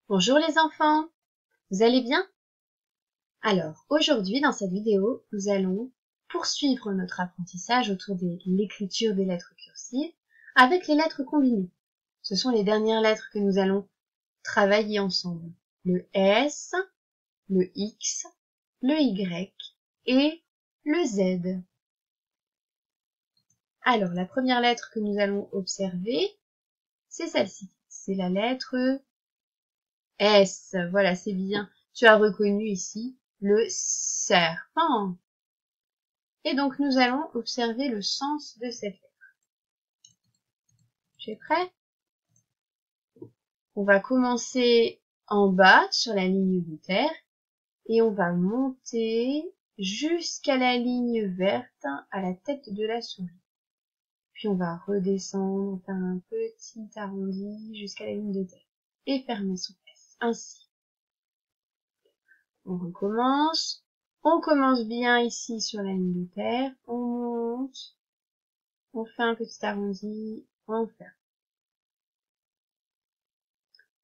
Bonjour les enfants, vous allez bien? Alors, aujourd'hui dans cette vidéo, nous allons poursuivre notre apprentissage autour de l'écriture des lettres cursives avec les lettres combinées. Ce sont les dernières lettres que nous allons travailler ensemble. Le S, le X, le Y et le Z. Alors, la première lettre que nous allons observer, c'est celle-ci. C'est la lettre S. Voilà, c'est bien. Tu as reconnu ici le serpent. Et donc, nous allons observer le sens de cette lettre. Tu es prêt? On va commencer en bas sur la ligne de terre et on va monter jusqu'à la ligne verte à la tête de la souris. Puis on va redescendre, faire un petit arrondi jusqu'à la ligne de terre et fermer son S. Ainsi. On recommence. On commence bien ici sur la ligne de terre. On monte. On fait un petit arrondi. On ferme.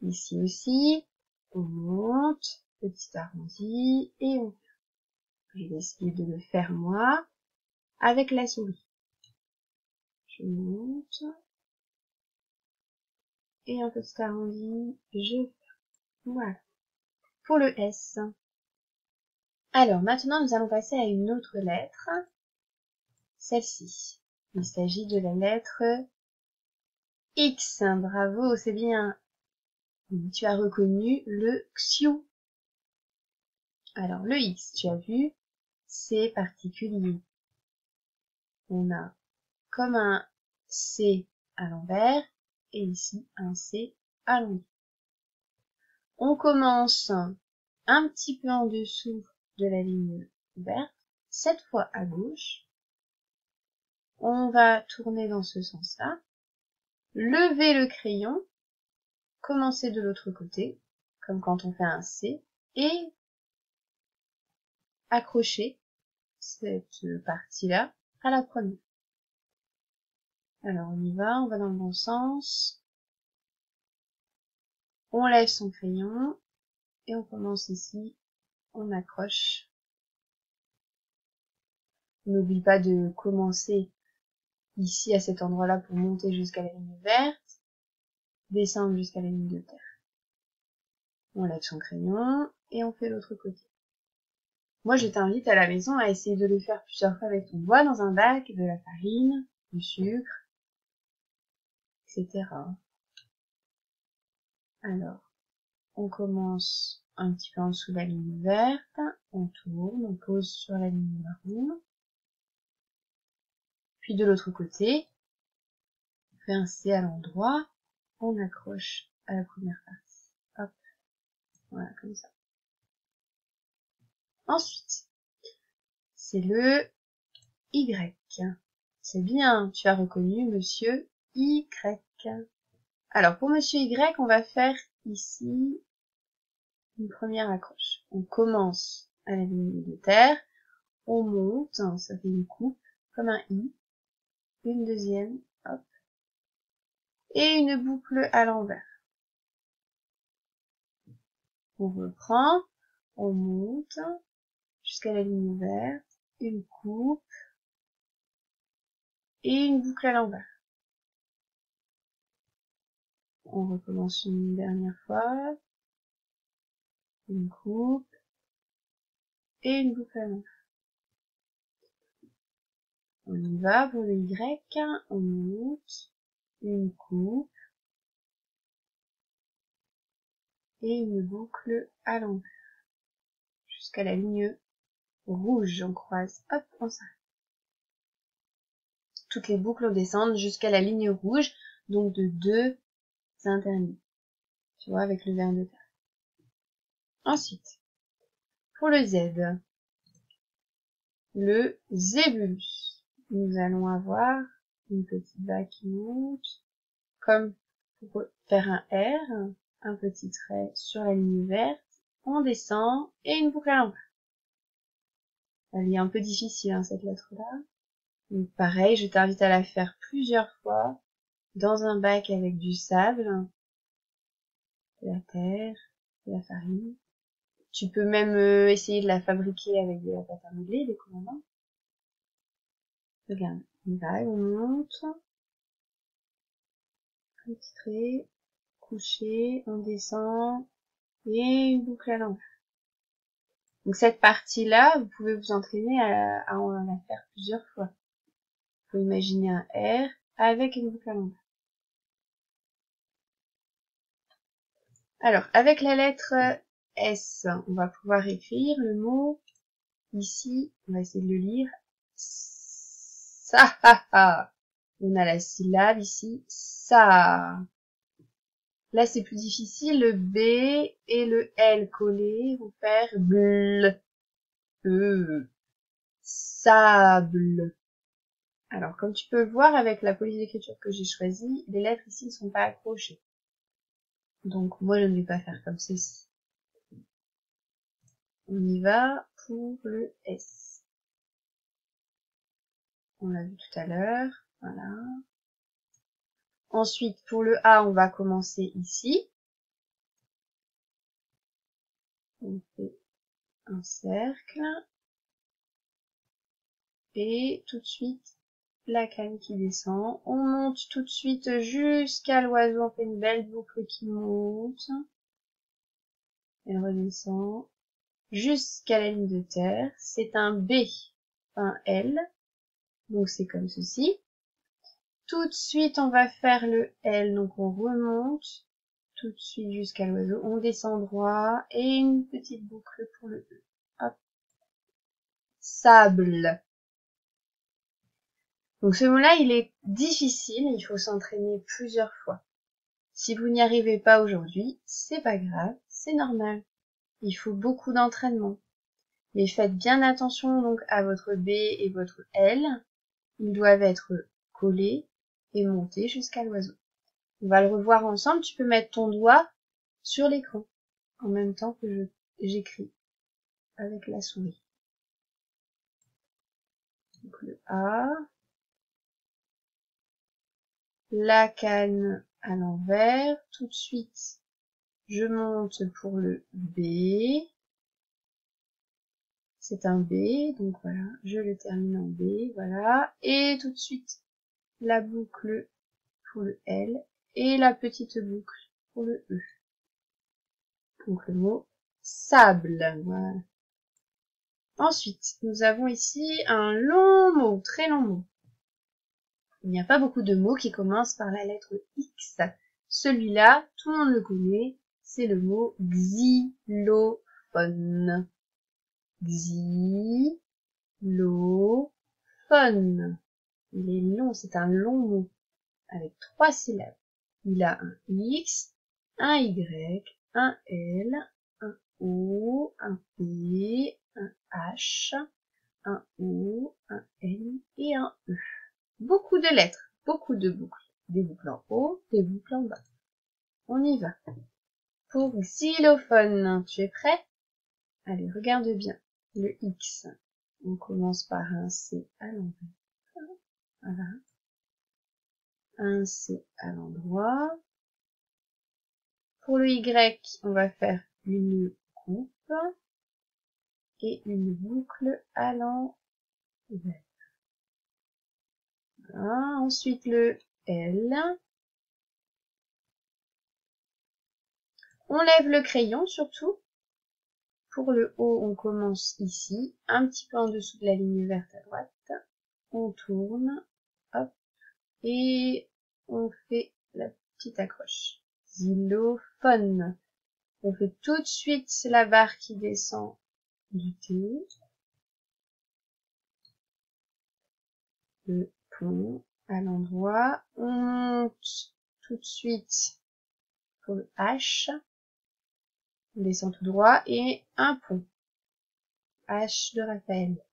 Ici aussi. On monte. Petit arrondi. Et on ferme. J'ai décidé de le faire moi avec la souris. Je monte. Et un petit arrondi. Je ferme. Voilà. Pour le S. Alors maintenant nous allons passer à une autre lettre. Celle-ci. Il s'agit de la lettre X. Bravo, c'est bien. Tu as reconnu le xiu. Alors le X, tu as vu, c'est particulier. On a comme un C à l'envers et ici un C à l'envers. On commence un petit peu en dessous de la ligne verte, cette fois à gauche. On va tourner dans ce sens-là, lever le crayon, commencer de l'autre côté, comme quand on fait un C, et accrocher cette partie-là à la première. Alors on y va, on va dans le bon sens. On lève son crayon et on commence ici, on accroche. On n'oublie pas de commencer ici à cet endroit-là pour monter jusqu'à la ligne verte, descendre jusqu'à la ligne de terre. On lève son crayon et on fait l'autre côté. Moi je t'invite à la maison à essayer de le faire plusieurs fois avec ton doigt dans un bac, de la farine, du sucre, etc. Alors, on commence un petit peu en dessous de la ligne verte, on tourne, on pose sur la ligne marron. Puis de l'autre côté, on fait un C à l'endroit, on accroche à la première partie. Hop, voilà, comme ça. Ensuite, c'est le Y. C'est bien, tu as reconnu Monsieur Y. Alors, pour Monsieur Y, on va faire ici une première accroche. On commence à la ligne de terre, on monte, ça fait une coupe, comme un I, une deuxième, hop, et une boucle à l'envers. On reprend, on monte jusqu'à la ligne verte, une coupe et une boucle à l'envers. On recommence une dernière fois, une coupe et une boucle à l'envers. On y va pour le Y, on monte, une coupe et une boucle à l'envers. Jusqu'à la ligne rouge, on croise, hop, on s'arrête. Toutes les boucles descendent jusqu'à la ligne rouge, donc de 2 intermis. Tu vois, avec le ver de terre. Ensuite, pour le Z, le zébulus. Nous allons avoir une petite vague qui monte, comme pour faire un R, un petit trait sur la ligne verte, on descend et une boucle à l'envers. Elle est un peu difficile, hein, cette lettre-là. Donc pareil, je t'invite à la faire plusieurs fois dans un bac avec du sable. de la terre, de la farine. Tu peux même essayer de la fabriquer avec de la pâte à modeler, des commandants. Regarde, on y va, on monte. Un petit trait, couché, on descend, et une boucle à l'envers. Donc cette partie-là, vous pouvez vous entraîner à en la faire plusieurs fois. Il faut imaginer un R avec une boucle à l'envers. Alors, avec la lettre S, on va pouvoir écrire le mot, ici, on va essayer de le lire, ça, ha, ha. On a la syllabe ici, ça. Là, c'est plus difficile, le B et le L collés vont faire bl, sable. Alors, comme tu peux le voir avec la police d'écriture que j'ai choisie, les lettres ici ne sont pas accrochées. Donc, moi, je ne vais pas faire comme ceci. On y va pour le S. On l'a vu tout à l'heure. Voilà. Ensuite, pour le A, on va commencer ici. On fait un cercle. Et tout de suite, la canne qui descend. On monte tout de suite jusqu'à l'oiseau. On fait une belle boucle qui monte. Elle redescend jusqu'à la ligne de terre. C'est un B, un L. Donc c'est comme ceci. Tout de suite, on va faire le L. Donc on remonte tout de suite jusqu'à l'oiseau. On descend droit et une petite boucle pour le E. Hop. Sable. Donc ce mot-là, il est difficile. Il faut s'entraîner plusieurs fois. Si vous n'y arrivez pas aujourd'hui, c'est pas grave, c'est normal. Il faut beaucoup d'entraînement. Mais faites bien attention donc à votre B et votre L. Ils doivent être collés et montés jusqu'à l'oiseau. On va le revoir ensemble. Tu peux mettre ton doigt sur l'écran en même temps que j'écris avec la souris. Donc le A. La canne à l'envers. Tout de suite, je monte pour le B. C'est un B, donc voilà, je le termine en B, voilà. Et tout de suite, la boucle pour le L et la petite boucle pour le E. Donc le mot sable, voilà. Ensuite, nous avons ici un long mot, très long mot. Il n'y a pas beaucoup de mots qui commencent par la lettre X. Celui-là, tout le monde le connaît, c'est le mot xylophone. Xylophone. Il est long, c'est un long mot, avec 3 syllabes. Il a un X, un Y, un L, un O, un P, un H, un O, un N et un E. Beaucoup de lettres, beaucoup de boucles. Des boucles en haut, des boucles en bas. On y va. Pour xylophone, tu es prêt? Allez, regarde bien. Le X, on commence par un C à l'envers. Voilà. Un C à l'endroit. Pour le Y, on va faire une coupe et une boucle à l'envers. Voilà. Ensuite, le L. On lève le crayon surtout. Pour le O, on commence ici, un petit peu en dessous de la ligne verte à droite. On tourne, hop, et on fait la petite accroche. Xylophone. On fait tout de suite la barre qui descend du T. Le pont à l'endroit. On monte tout de suite pour le H. On descend tout droit et un pont. H de Raphaël.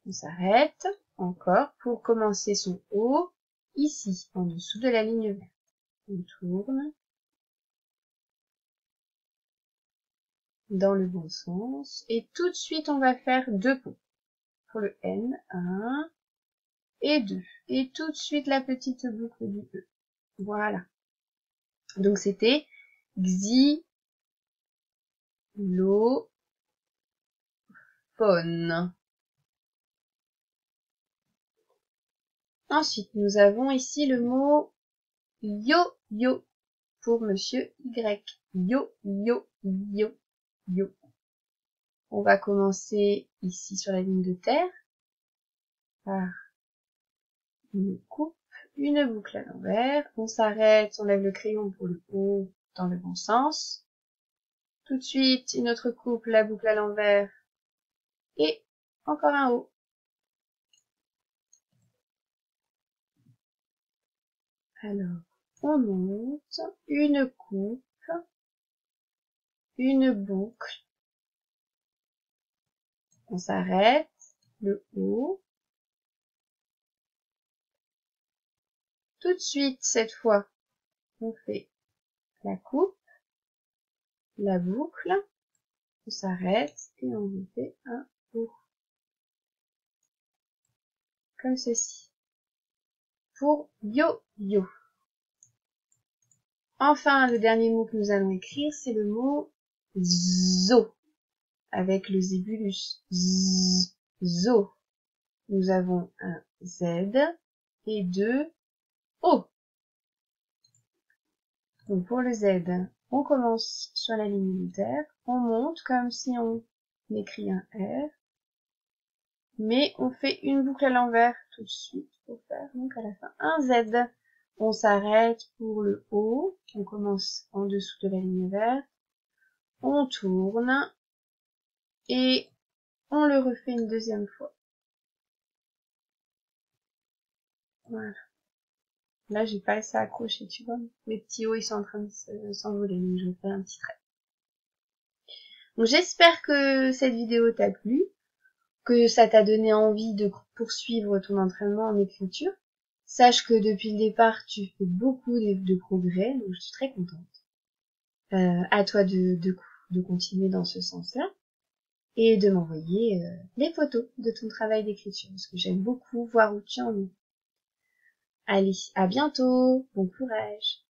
On s'arrête encore pour commencer son O ici, en dessous de la ligne verte. On tourne dans le bon sens et tout de suite on va faire 2 ponts. Pour le N, 1 et 2. Et tout de suite la petite boucle du E. Voilà. Donc c'était xylophone. Ensuite, nous avons ici le mot yo-yo pour monsieur Y. Yo, yo, yo, yo. On va commencer ici sur la ligne de terre par une coupe, une boucle à l'envers. On s'arrête, on lève le crayon pour le haut dans le bon sens. Tout de suite, une autre coupe, la boucle à l'envers et encore un haut. Alors, on monte, une coupe, une boucle, on s'arrête, le haut. Tout de suite, cette fois, on fait la coupe, la boucle, on s'arrête et on fait un haut. Comme ceci. Pour yo-yo. Enfin, le dernier mot que nous allons écrire, c'est le mot zo, avec le zébulus. Zo. Nous avons un Z et deux O. Donc pour le Z, on commence sur la ligne unitaire, on monte comme si on écrit un R, mais on fait une boucle à l'envers tout de suite pour faire donc à la fin un Z. On s'arrête pour le O, on commence en dessous de la ligne verte, on tourne et on le refait une deuxième fois. Voilà. Là, j'ai pas assez accroché, tu vois. Mes petits hauts, ils sont en train de s'envoler, donc je vais faire un petit trait. Donc j'espère que cette vidéo t'a plu, que ça t'a donné envie de poursuivre ton entraînement en écriture. Sache que depuis le départ, tu fais beaucoup de progrès, donc je suis très contente. À toi de continuer dans ce sens-là et de m'envoyer les photos de ton travail d'écriture, parce que j'aime beaucoup voir où tu en es. Allez, à bientôt, bon courage.